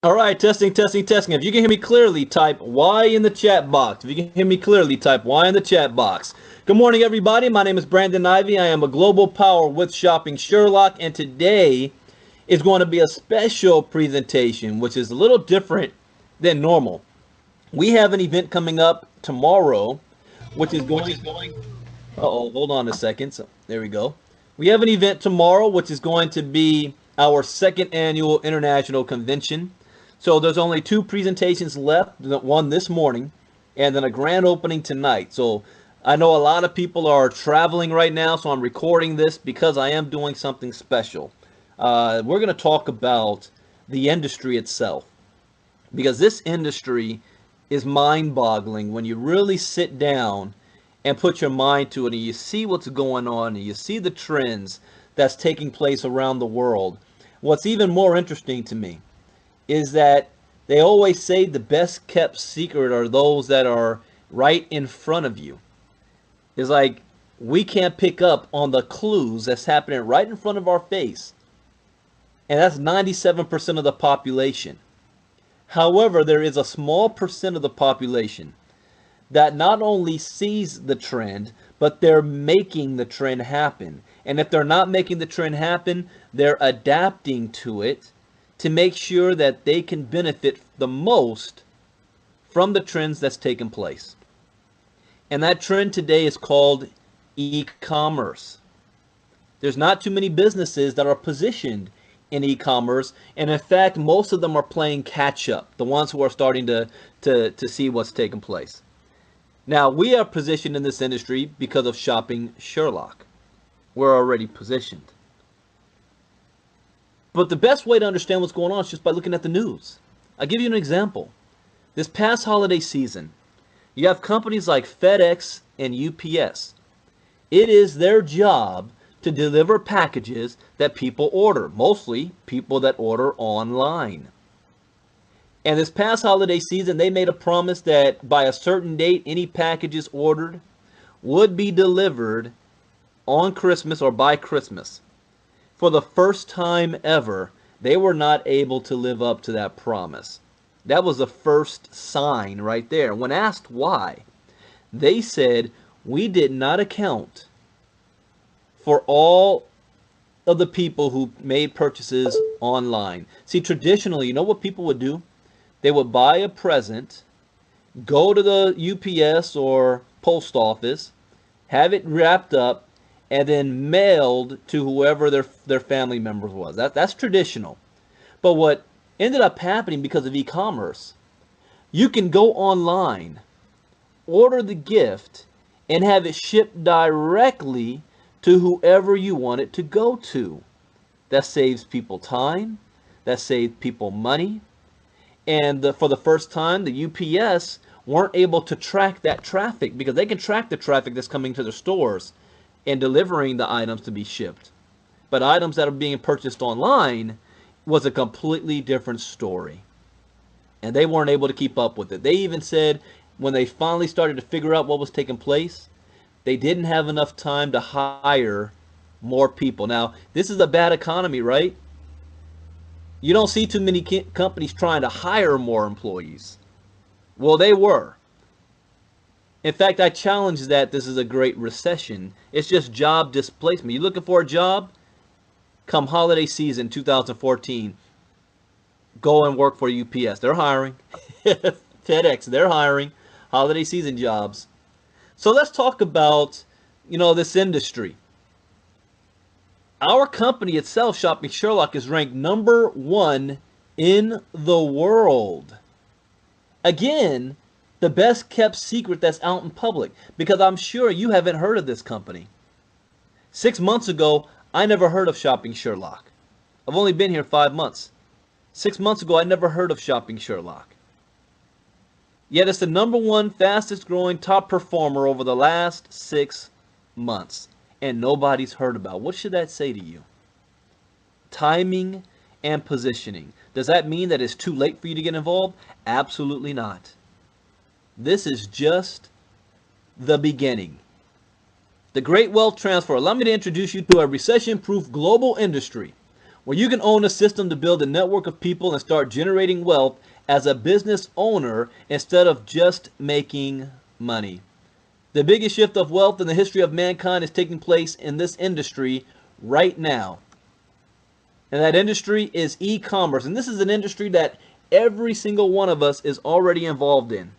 All right, testing, testing, testing. If you can hear me clearly, type Y in the chat box. If you can hear me clearly, type Y in the chat box. Good morning, everybody. My name is Brandon Ivey. I am a global power with Shopping Sherlock, and today is going to be a special presentation, which is a little different than normal. We have an event coming up tomorrow, which is going. Uh-oh, hold on a second. So there we go. We have an event tomorrow, which is going to be our second annual international convention. So there's only two presentations left, one this morning, and then a grand opening tonight. So I know a lot of people are traveling right now, so I'm recording this because I am doing something special. We're going to talk about the industry itself, because this industry is mind-boggling when you really sit down and put your mind to it and you see what's going on and you see the trends that's taking place around the world. What's even more interesting to me is that they always say the best kept secret are those that are right in front of you. It's like we can't pick up on the clues that's happening right in front of our face. And that's 97% of the population. However, there is a small percent of the population that not only sees the trend, but they're making the trend happen. And if they're not making the trend happen, they're adapting to it to make sure that they can benefit the most from the trends that's taken place. And that trend today is called e-commerce. There's not too many businesses that are positioned in e-commerce, and in fact, most of them are playing catch up, the ones who are starting to see what's taking place. Now, we are positioned in this industry because of Shopping Sherlock. We're already positioned. But the best way to understand what's going on is just by looking at the news. I'll give you an example. This past holiday season, you have companies like FedEx and UPS. It is their job to deliver packages that people order, mostly people that order online. And this past holiday season, they made a promise that by a certain date, any packages ordered would be delivered on Christmas or by Christmas. For the first time ever, they were not able to live up to that promise. That was the first sign right there. When asked why, they said, we did not account for all of the people who made purchases online. See, traditionally, you know what people would do? They would buy a present, go to the UPS or post office, have it wrapped up, and then mailed to whoever their family members was. That's traditional. But what ended up happening because of e-commerce, you can go online, order the gift, and have it shipped directly to whoever you want it to go to. That saves people time. That saves people money. And for the first time, the UPS weren't able to track that traffic, because they can track the traffic that's coming to their stores and delivering the items to be shipped. But items that are being purchased online was a completely different story. And they weren't able to keep up with it. They even said when they finally started to figure out what was taking place, they didn't have enough time to hire more people. Now, this is a bad economy, right? You don't see too many companies trying to hire more employees. Well, they were. In fact, I challenge that this is a great recession. It's just job displacement. You're looking for a job? come holiday season 2014, go and work for UPS. They're hiring. FedEx, they're hiring. Holiday season jobs. So let's talk about, this industry. Our company itself, Shopping Sherlock, is ranked #1 in the world. Again, the best kept secret that's out in public, because I'm sure you haven't heard of this company. 6 months ago, I never heard of Shopping Sherlock. I've only been here 5 months. 6 months ago, I never heard of Shopping Sherlock. Yet it's the #1 fastest growing top performer over the last 6 months. And nobody's heard about. What should that say to you? Timing and positioning. Does that mean that it's too late for you to get involved? Absolutely not. This is just the beginning. The Great Wealth Transfer. Allow me to introduce you to a recession-proof global industry where you can own a system to build a network of people and start generating wealth as a business owner instead of just making money. The biggest shift of wealth in the history of mankind is taking place in this industry right now. And that industry is e-commerce. And this is an industry that every single one of us is already involved in.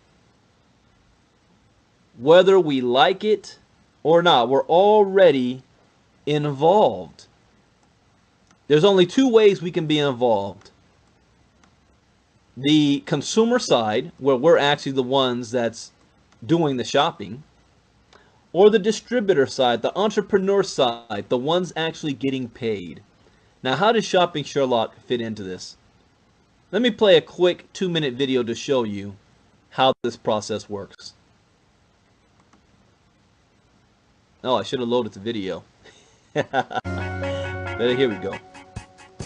Whether we like it or not, we're already involved. There's only 2 ways we can be involved. The consumer side, where we're actually the ones that's doing the shopping, or the distributor side, the entrepreneur side, the ones actually getting paid. Now, how does Shopping Sherlock fit into this? Let me play a quick 2-minute video to show you how this process works. Oh, I should have loaded the video. Here we go.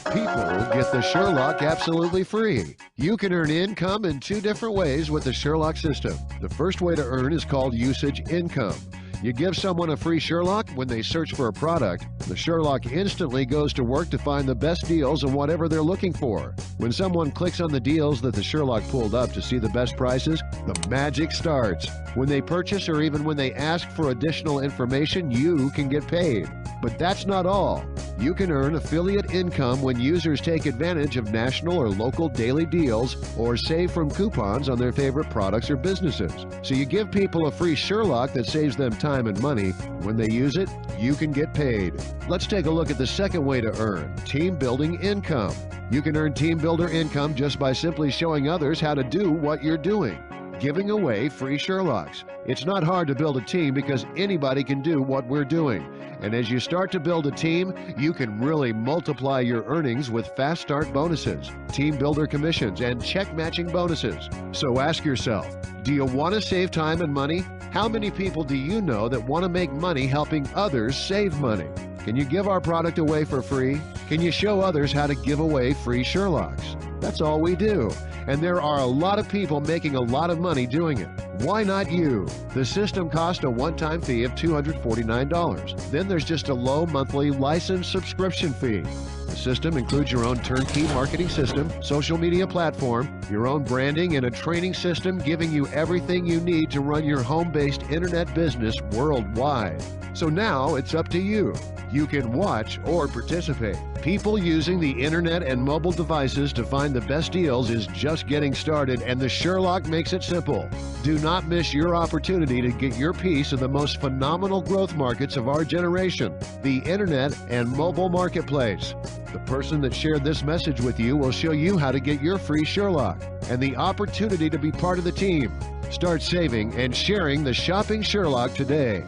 People get the Sherlock absolutely free. You can earn income in 2 different ways with the Sherlock system. The first way to earn is called usage income. You give someone a free Sherlock when they search for a product. The Sherlock instantly goes to work to find the best deals on whatever they're looking for. When someone clicks on the deals that the Sherlock pulled up to see the best prices, the magic starts. When they purchase or even when they ask for additional information, you can get paid. But that's not all. You can earn affiliate income when users take advantage of national or local daily deals or save from coupons on their favorite products or businesses. So you give people a free Sherlock that saves them time and money. When they use it, you can get paid. Let's take a look at the second way to earn team building income. You can earn team builder income just by simply showing others how to do what you're doing. Giving away free Sherlocks. It's not hard to build a team because anybody can do what we're doing. And as you start to build a team, you can really multiply your earnings with fast start bonuses, team builder commissions, and check matching bonuses. So ask yourself, do you want to save time and money? How many people do you know that want to make money helping others save money? Can you give our product away for free? Can you show others how to give away free Sherlocks? That's all we do. And there are a lot of people making a lot of money doing it. Why not you? The system costs a one-time fee of $249. Then there's just a low monthly license subscription fee. The system includes your own turnkey marketing system, social media platform, your own branding, and a training system giving you everything you need to run your home-based internet business worldwide. So now it's up to you. You can watch or participate. People using the internet and mobile devices to find the best deals is just getting started, and the Sherlock makes it simple. Do not miss your opportunity to get your piece of the most phenomenal growth markets of our generation, the internet and mobile marketplace. The person that shared this message with you will show you how to get your free Sherlock and the opportunity to be part of the team. Start saving and sharing the Shopping Sherlock today.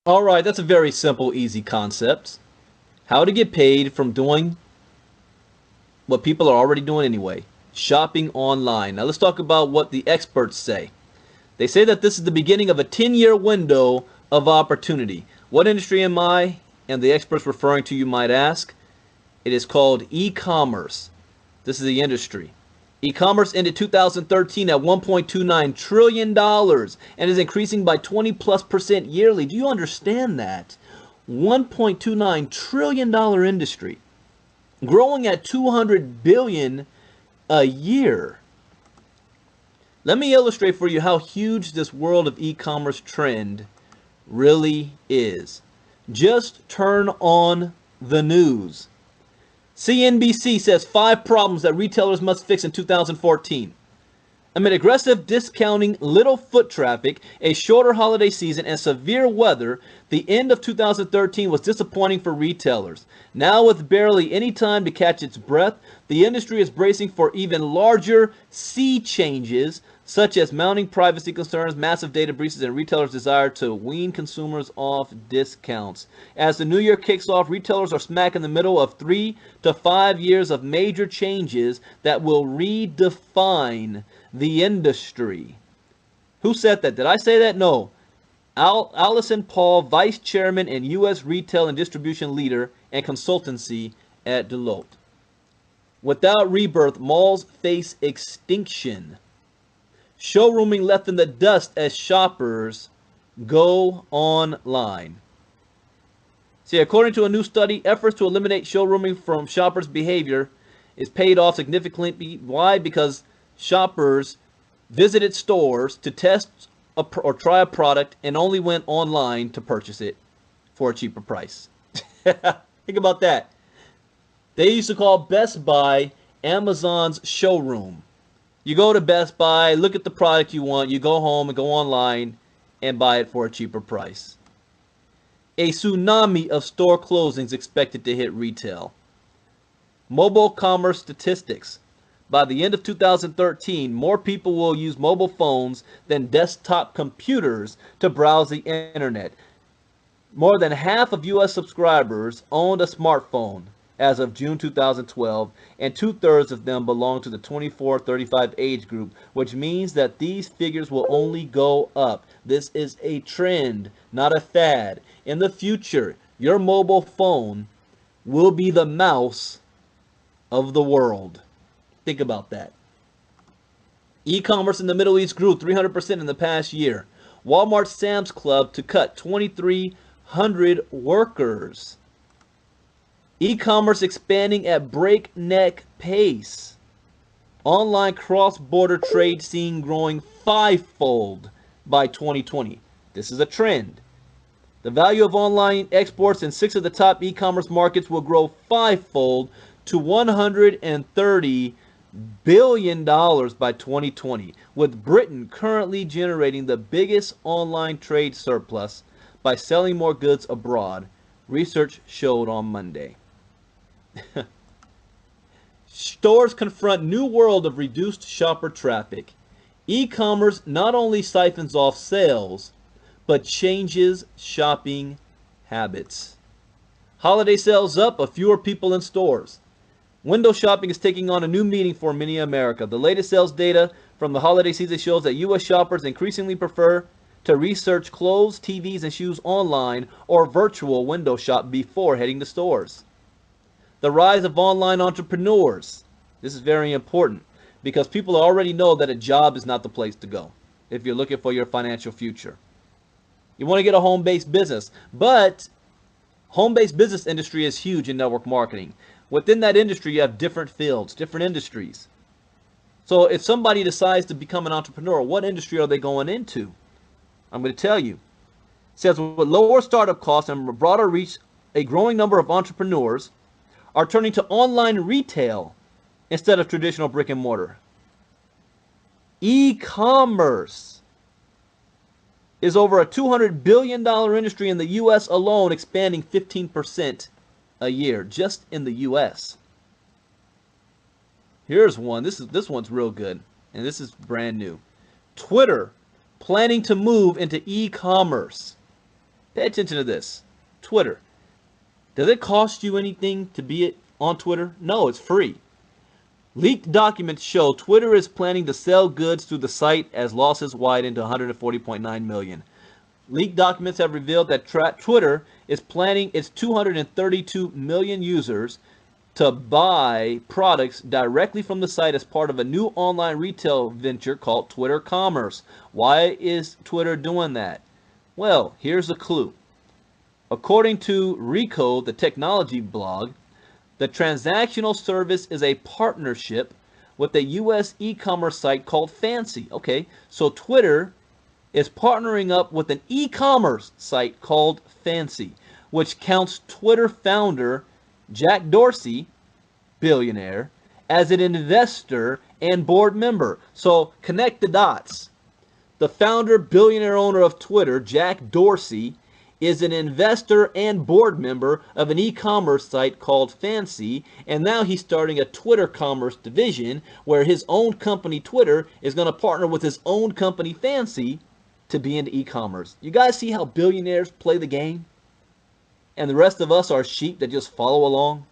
All right, that's a very simple, easy concept. How to get paid from doing what people are already doing anyway, shopping online. Now let's talk about what the experts say. They say that this is the beginning of a 10-year window of opportunity. What industry am I and the experts referring to, you might ask? It is called e-commerce. This is the industry. E-commerce ended 2013 at $1.29 trillion and is increasing by 20+% yearly. Do you understand that? $1.29 trillion industry, growing at $200 billion a year. Let me illustrate for you how huge this world of e-commerce trend really is. Just turn on the news. CNBC says 5 problems that retailers must fix in 2014. Amid aggressive discounting, little foot traffic, a shorter holiday season, and severe weather, the end of 2013 was disappointing for retailers. Now, with barely any time to catch its breath, the industry is bracing for even larger sea changes, such as mounting privacy concerns, massive data breaches, and retailers' desire to wean consumers off discounts. As the new year kicks off, retailers are smack in the middle of 3 to 5 years of major changes that will redefine the industry. Who said that? Did I say that? No. Allison Paul, Vice Chairman and U.S. Retail and Distribution Leader and Consultancy at Deloitte. Without rebirth, malls face extinction. Showrooming left in the dust as shoppers go online. See, according to a new study, efforts to eliminate showrooming from shoppers' behavior is paid off significantly. Why? Because shoppers visited stores to test or try a product and only went online to purchase it for a cheaper price. Think about that. They used to call Best Buy Amazon's showroom. You go to Best Buy, look at the product you want, you go home and go online and buy it for a cheaper price. A tsunami of store closings expected to hit retail. Mobile commerce statistics. By the end of 2013, more people will use mobile phones than desktop computers to browse the internet. More than half of U.S. subscribers owned a smartphone as of June 2012, and 2/3 of them belong to the 24-35 age group, which means that these figures will only go up. This is a trend, not a fad. In the future, your mobile phone will be the mouse of the world. Think about that. E-commerce in the Middle East grew 300% in the past year. Walmart Sam's Club to cut 2,300 workers. E-commerce expanding at breakneck pace. Online cross-border trade seen growing 5-fold by 2020. This is a trend. The value of online exports in 6 of the top e-commerce markets will grow 5-fold to $130 billion by 2020, with Britain currently generating the biggest online trade surplus by selling more goods abroad, research showed on Monday. Stores confront new world of reduced shopper traffic. E-commerce not only siphons off sales, but changes shopping habits. Holiday sales up, but fewer people in stores. Window shopping is taking on a new meaning for many in America. The latest sales data from the holiday season shows that U.S. shoppers increasingly prefer to research clothes, TVs, and shoes online or virtual window shop before heading to stores. The rise of online entrepreneurs. This is very important because people already know that a job is not the place to go if you're looking for your financial future. You want to get a home-based business, but home-based business industry is huge in network marketing. Within that industry, you have different fields, different industries. So if somebody decides to become an entrepreneur, what industry are they going into? I'm going to tell you. It says with lower startup costs and broader reach, a growing number of entrepreneurs are turning to online retail instead of traditional brick and mortar. E-commerce is over a $200 billion industry in the U.S. alone, expanding 15% a year just in the U.S. Here's one. This one's real good, and this is brand new. Twitter planning to move into e-commerce. Pay attention to this. Twitter. Does it cost you anything to be on Twitter? No, it's free. Leaked documents show Twitter is planning to sell goods through the site as losses widen to $140.9 million. Leaked documents have revealed that Twitter is planning its 232 million users to buy products directly from the site as part of a new online retail venture called Twitter Commerce. Why is Twitter doing that? Well, here's a clue. According to Recode, the technology blog, the transactional service is a partnership with a U.S. e-commerce site called Fancy. Okay, so Twitter is partnering up with an e-commerce site called Fancy, which counts Twitter founder Jack Dorsey, billionaire, as an investor and board member. So connect the dots. The founder, billionaire owner of Twitter, Jack Dorsey, is an investor and board member of an e-commerce site called Fancy, and now he's starting a Twitter commerce division where his own company, Twitter, is going to partner with his own company, Fancy, to be into e-commerce. You guys see how billionaires play the game? And the rest of us are sheep that just follow along?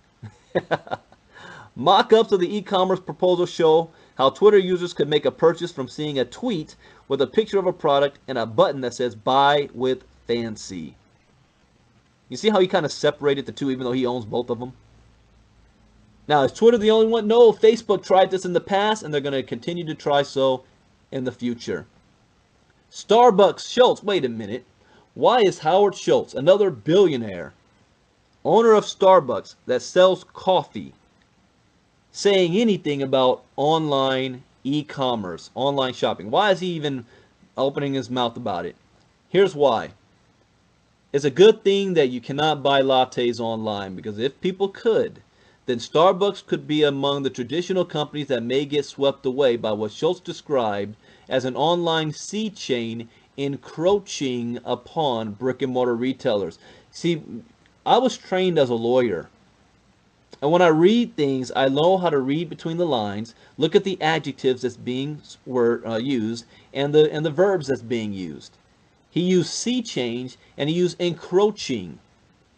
Mock-ups of the e-commerce proposal show how Twitter users could make a purchase from seeing a tweet with a picture of a product and a button that says buy with Fancy. You see how he kind of separated the two even though he owns both of them? Now, is Twitter the only one? No, Facebook tried this in the past and they're going to continue to try so in the future. Starbucks Schultz, wait a minute. Why is Howard Schultz, another billionaire, owner of Starbucks that sells coffee, saying anything about online e-commerce, online shopping? Why is he even opening his mouth about it? Here's why. It's a good thing that you cannot buy lattes online, because if people could, then Starbucks could be among the traditional companies that may get swept away by what Schultz described as an online sea chain encroaching upon brick and mortar retailers. See, I was trained as a lawyer. And when I read things, I know how to read between the lines, look at the adjectives that's being used, and the verbs that's being used. He used sea change and he used encroaching,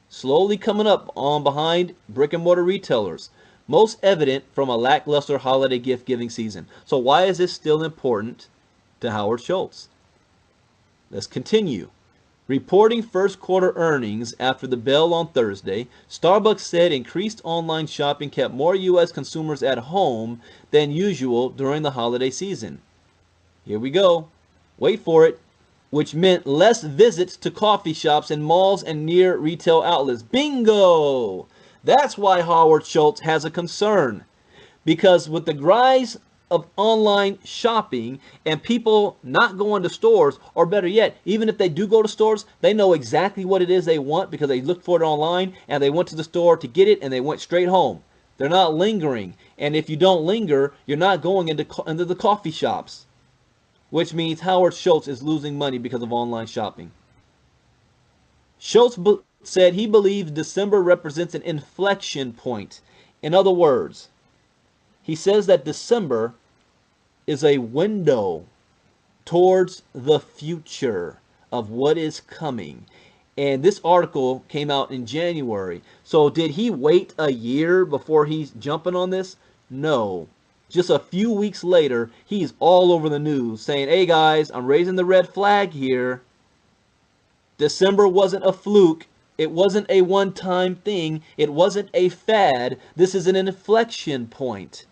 slowly coming up on behind brick and mortar retailers, most evident from a lackluster holiday gift giving season. So why is this still important to Howard Schultz? Let's continue. Reporting first quarter earnings after the bell on Thursday, Starbucks said increased online shopping kept more U.S. consumers at home than usual during the holiday season. Here we go. Wait for it. Which meant less visits to coffee shops and malls and near retail outlets. Bingo! That's why Howard Schultz has a concern. Because with the rise of online shopping and people not going to stores, or better yet, even if they do go to stores, they know exactly what it is they want because they looked for it online and they went to the store to get it and they went straight home. They're not lingering. And if you don't linger, you're not going into the coffee shops. Which means Howard Schultz is losing money because of online shopping. Schultz said he believes December represents an inflection point. In other words, he says that December is a window towards the future of what is coming. And this article came out in January. So did he wait a year before he's jumping on this? No. Just a few weeks later, he's all over the news saying, hey guys, I'm raising the red flag here. December wasn't a fluke. It wasn't a one-time thing. It wasn't a fad. This is an inflection point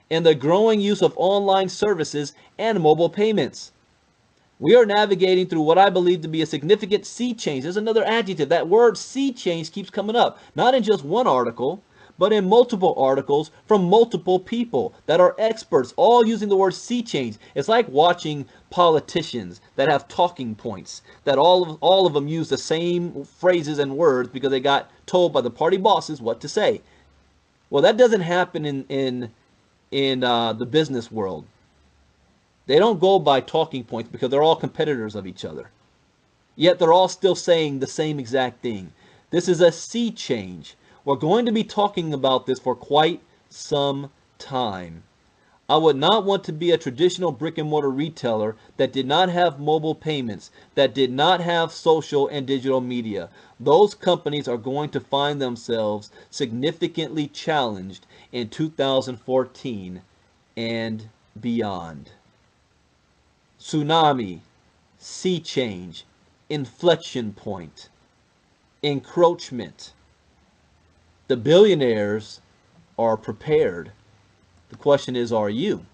in the growing use of online services and mobile payments. We are navigating through what I believe to be a significant sea change. There's another adjective. That word sea change keeps coming up, not in just one article, but in multiple articles from multiple people that are experts, all using the word sea change. It's like watching politicians that have talking points, that all of them use the same phrases and words because they got told by the party bosses what to say. Well, that doesn't happen in the business world. They don't go by talking points because they're all competitors of each other. Yet they're all still saying the same exact thing. This is a sea change. We're going to be talking about this for quite some time. I would not want to be a traditional brick and mortar retailer that did not have mobile payments, that did not have social and digital media. Those companies are going to find themselves significantly challenged in 2014 and beyond. Tsunami, sea change, inflection point, encroachment. The billionaires are prepared. The question is, are you?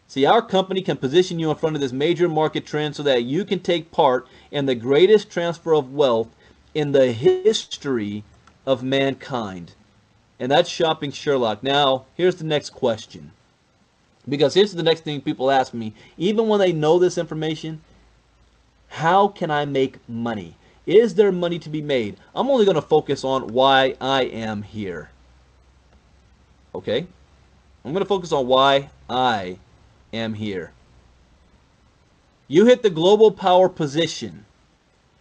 See, our company can position you in front of this major market trend so that you can take part in the greatest transfer of wealth in the history of mankind. And that's Shopping Sherlock. Now, here's the next question. Because here's the next thing people ask me, even when they know this information, how can I make money? Is there money to be made? I'm only going to focus on why I am here. Okay? I'm going to focus on why I am here. You hit the global power position,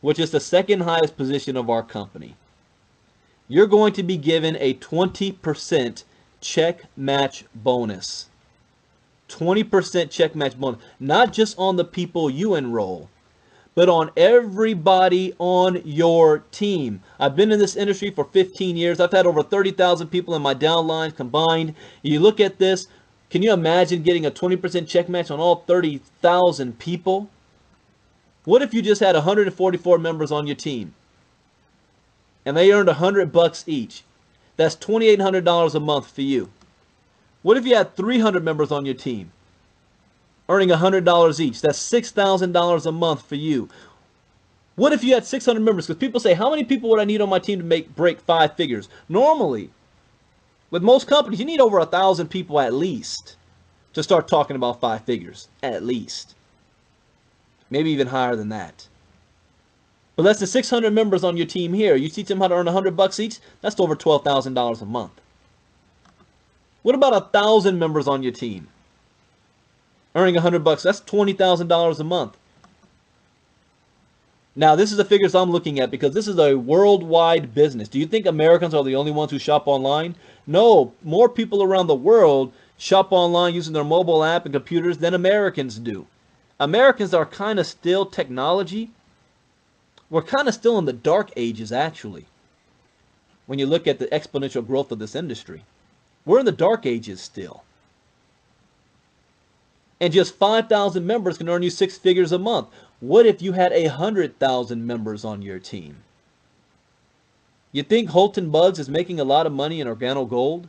which is the second highest position of our company. You're going to be given a 20% check match bonus. 20% check match bonus. Not just on the people you enroll, but on everybody on your team. I've been in this industry for 15 years. I've had over 30,000 people in my downlines combined. You look at this, can you imagine getting a 20% check match on all 30,000 people? What if you just had 144 members on your team and they earned $100 each? That's $2,800 a month for you. What if you had 300 members on your team earning $100 each? That's $6,000 a month for you. What if you had 600 members? Because people say, how many people would I need on my team to break 5 figures? Normally, with most companies, you need over 1,000 people at least to start talking about 5 figures. At least. Maybe even higher than that. But less than 600 members on your team here. You teach them how to earn $100 each? That's over $12,000 a month. What about 1,000 members on your team earning $100? That's $20,000 a month. Now, this is the figures I'm looking at because this is a worldwide business. Do you think Americans are the only ones who shop online? No, more people around the world shop online using their mobile app and computers than Americans do. Americans are kind of still technology. We're kind of still in the dark ages, actually, when you look at the exponential growth of this industry. We're in the dark ages still. And just 5,000 members can earn you 6 figures a month. What if you had 100,000 members on your team? You think Holton Bugs is making a lot of money in Organo Gold?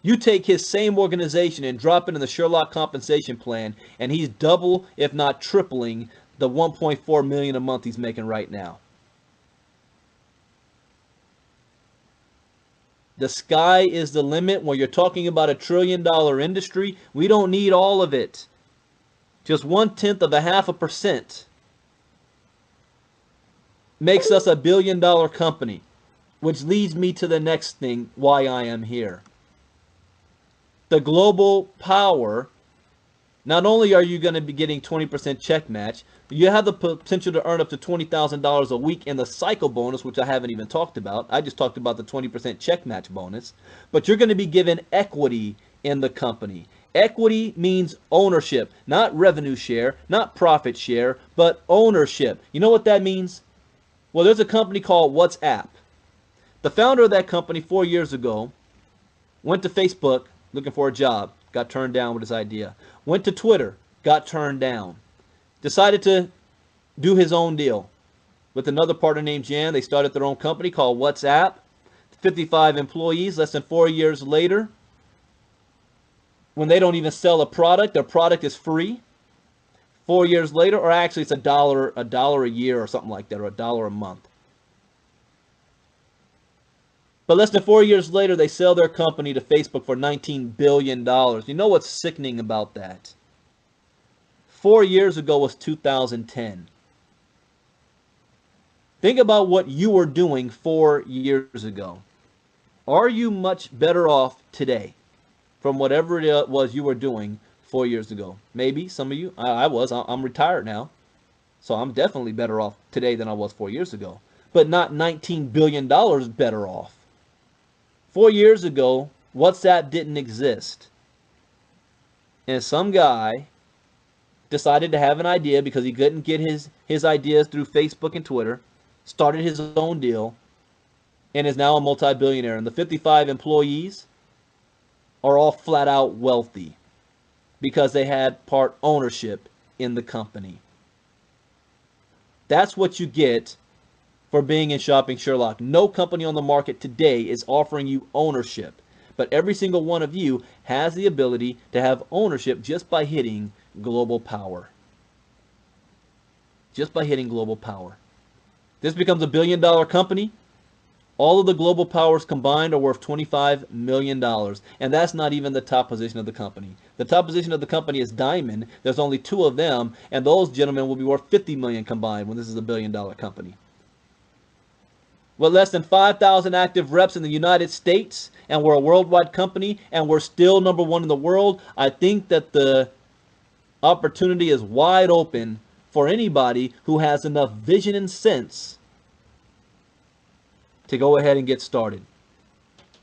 You take his same organization and drop it in the Sherlock compensation plan, and he's double, if not tripling, the $1.4 million a month he's making right now. The sky is the limit. When you're talking about $1 trillion industry, we don't need all of it. Just 0.1% makes us a $1 billion company, which leads me to the next thing, why I am here. The global power, not only are you going to be getting 20% check match, you have the potential to earn up to $20,000 a week in the cycle bonus, which I haven't even talked about. I just talked about the 20% check match bonus. But you're going to be given equity in the company. Equity means ownership, not revenue share, not profit share, but ownership. You know what that means? Well, there's a company called WhatsApp. The founder of that company 4 years ago went to Facebook looking for a job, got turned down with his idea. Went to Twitter, got turned down. Decided to do his own deal with another partner named Jan. They started their own company called WhatsApp. 55 employees. Less than 4 years later, when they don't even sell a product, their product is free. 4 years later, or actually it's $1 a year or something like that, or $1 a month. But less than 4 years later, they sell their company to Facebook for $19 billion. You know what's sickening about that? 4 years ago was 2010. Think about what you were doing 4 years ago. Are you much better off today from whatever it was you were doing 4 years ago? Maybe some of you. I was. I'm retired now. So I'm definitely better off today than I was 4 years ago. But not $19 billion better off. 4 years ago, WhatsApp didn't exist. And some guy decided to have an idea because he couldn't get his ideas through Facebook and Twitter, started his own deal, and is now a multi-billionaire. And the 55 employees are all flat out wealthy because they had part ownership in the company. That's what you get for being in Shopping Sherlock. No company on the market today is offering you ownership, but every single one of you has the ability to have ownership just by hitting global power. Just by hitting global power. This becomes a $1 billion company. All of the global powers combined are worth $25 million. And that's not even the top position of the company. The top position of the company is Diamond. There's only 2 of them, and those gentlemen will be worth $50 million combined when this is a billion-dollar company. With less than 5,000 active reps in the United States, and we're a worldwide company, and we're still #1 in the world, I think that the opportunity is wide open for anybody who has enough vision and sense to go ahead and get started.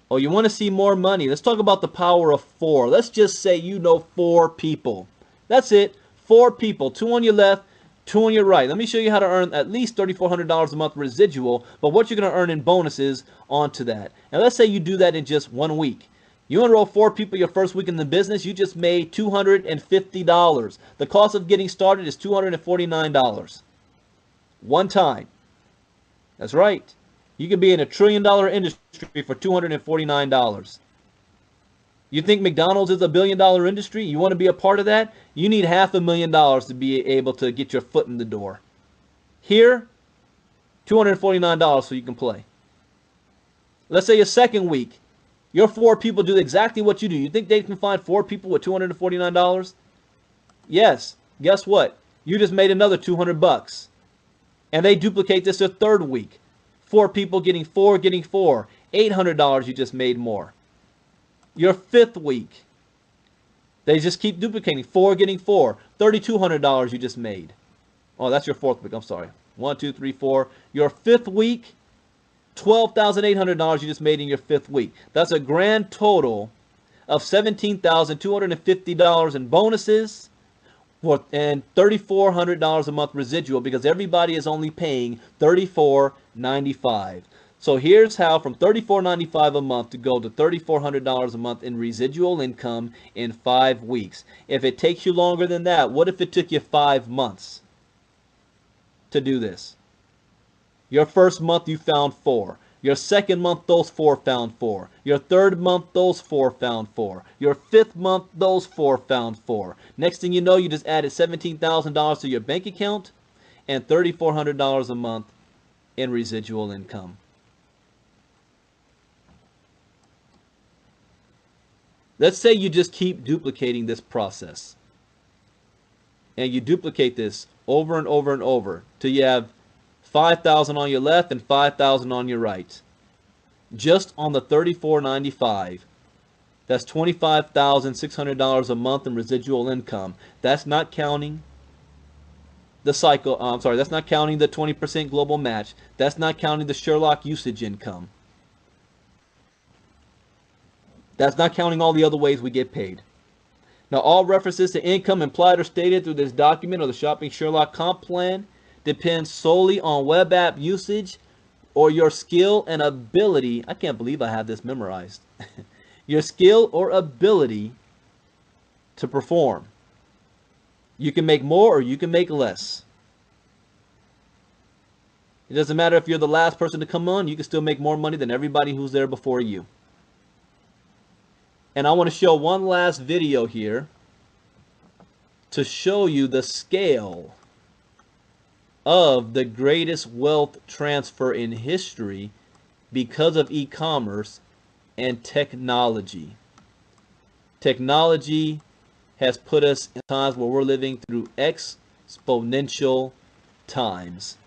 Oh, you want to see more money? Let's talk about the power of 4. Let's just say you know 4 people. That's it. 4 people. 2 on your left, 2 on your right. Let me show you how to earn at least $3,400 a month residual, but what you're going to earn in bonuses onto that. And let's say you do that in just 1 week. You enroll 4 people your first week in the business, you just made $250. The cost of getting started is $249. One time. That's right. You could be in a $1 trillion industry for $249. You think McDonald's is a $1 billion industry? You want to be a part of that? You need $500,000 to be able to get your foot in the door. Here, $249 so you can play. Let's say your second week, your 4 people do exactly what you do. You think they can find 4 people with $249? Yes. Guess what? You just made another $200. And they duplicate this their third week. 4 people getting 4, $800 you just made more. Your 5th week, they just keep duplicating. 4 getting 4, $3,200 you just made. Oh, that's your 4th week. I'm sorry. 1, 2, 3, 4. Your 5th week, $12,800 you just made in your 5th week. That's a grand total of $17,250 in bonuses and $3,400 a month residual, because everybody is only paying $34.95. So here's how from $34.95 a month to go to $3,400 a month in residual income in 5 weeks. If it takes you longer than that, what if it took you 5 months to do this? Your first month you found 4. Your second month, those 4 found 4. Your third month, those 4 found 4. Your 5th month, those 4 found 4. Next thing you know, you just added $17,000 to your bank account and $3,400 a month in residual income. Let's say you just keep duplicating this process. And you duplicate this over and over and over till you have 5,000 on your left and 5,000 on your right. Just on the $34.95, that's $25,600 a month in residual income. That's not counting the cycle. That's not counting the 20% global match. That's not counting the Sherlock usage income. That's not counting all the other ways we get paid. Now, all references to income implied or stated through this document or the Shopping Sherlock comp plan depends solely on web app usage or your skill and ability. I can't believe I have this memorized. Your skill or ability to perform. You can make more or you can make less. It doesn't matter if you're the last person to come on, you can still make more money than everybody who's there before you. And I want to show one last video here to show you the scale of the greatest wealth transfer in history because of e-commerce and technology. Technology has put us in times where we're living through exponential times.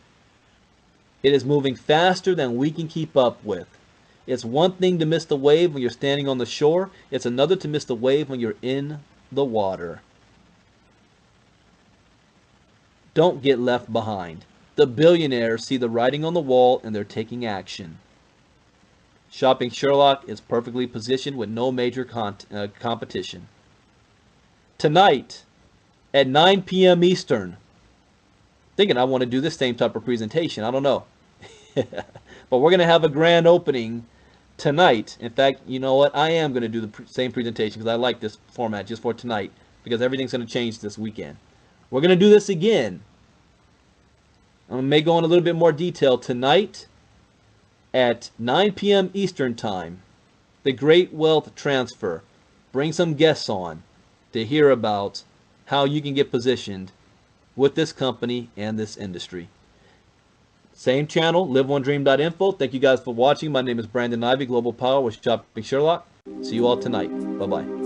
It is moving faster than we can keep up with. It's one thing to miss the wave when you're standing on the shore. It's another to miss the wave when you're in the water. Don't get left behind. The billionaires see the writing on the wall and they're taking action. Shopping Sherlock is perfectly positioned with no major competition. Tonight at 9 p.m. Eastern, thinking I want to do this same type of presentation. I don't know. But we're going to have a grand opening tonight. In fact, you know what? I am going to do the same presentation because I like this format just for tonight, because everything's going to change this weekend. We're going to do this again. I may go in a little bit more detail tonight at 9 p.m. Eastern Time. The Great Wealth Transfer. Bring some guests on to hear about how you can get positioned with this company and this industry. Same channel, liveonedream.info. Thank you guys for watching. My name is Brandon Ivey, Global Power with Shopping Sherlock. See you all tonight. Bye-bye.